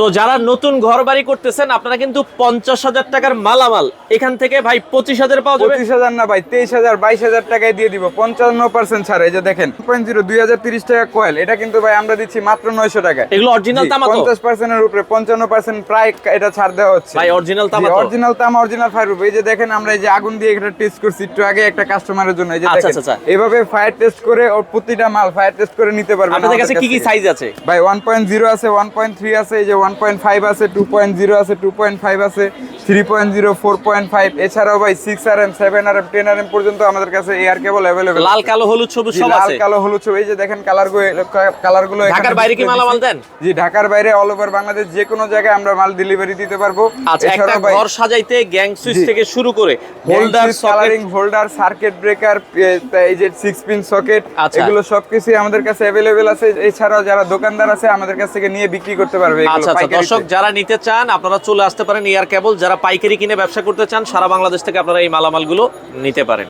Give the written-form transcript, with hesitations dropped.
তো যারা নতুন ঘর বাড়ি করতেছেন আপনারা কিন্তু 50,000 টাকার মালামাল এখান থেকে ভাই 25,000 পাওয়া যাবে। 25,000 না ভাই, 23,000 22,000 টাকায় দিয়ে দিব 55% ছাড়। এই যে দেখেন 2.0 2030 টাকা কয়েল, এটা কিন্তু ভাই আমরা দিচ্ছি মাত্র 900 টাকায়। এগুলো অরিজিনাল তামা তো? 50% এর উপরে 55% প্রায় এটা ছাড় দেওয়া হচ্ছে ভাই অরিজিনাল তামা তো? অরিজিনাল তামা, অরিজিনাল ফায়ার প্রুফ। এই যে দেখেন আমরা এই যে আগুন দিয়ে এটা টেস্ট করছি একটু আগে একটা কাস্টমারের জন্য। এই যে আচ্ছা, দেখেন আচ্ছা। এইভাবে ফায়ার টেস্ট করে ওর প্রতিটা মাল ফায়ার টেস্ট করে নিতে পারবেন। আপনাদের কাছে কি কি সাইজ আছে? ভাই 1.0 আছে, 1.3 আছে, এই যে 1.5 আছে, 2.0 আছে, 2.5 আছে, 3.0, 4.5, এছাড়াও ভাই 6RM, 7RM, 10RM পর্যন্ত আমাদের কাছে এয়ার কেবল अवेलेबल। লাল কালো হলুদ সবুজ সব আছে? লাল কালো হলুদ সব। এই যে দেখেন কালারগুলো ঢাকার বাইরে কি মালামাল দেন? জি, ঢাকার বাইরে অল ওভার বাংলাদেশ যে কোনো জায়গায় আমরা মাল ডেলিভারি দিতে পারবো। আচ্ছা, একটা ঘর সাজাইতে গ্যাং সুইচ থেকে শুরু করে holder, colouring holder, circuit breaker, এই যে 6 পিন সকেট, এগুলো সবকিছু আমাদের কাছে अवेलेबल আছে। এছাড়াও যারা দোকানদার আছে আমাদের কাছ থেকে নিয়ে বিক্রি করতে পারবে এগুলো। আচ্ছা, দর্শক যারা নিতে চান আপনারা চলে আসতে পারেন এয়ার কেবল। যারা পাইকারি কিনে ব্যবসা করতে চান সারা বাংলাদেশ থেকে আপনারা এই মালামালগুলো নিতে পারেন।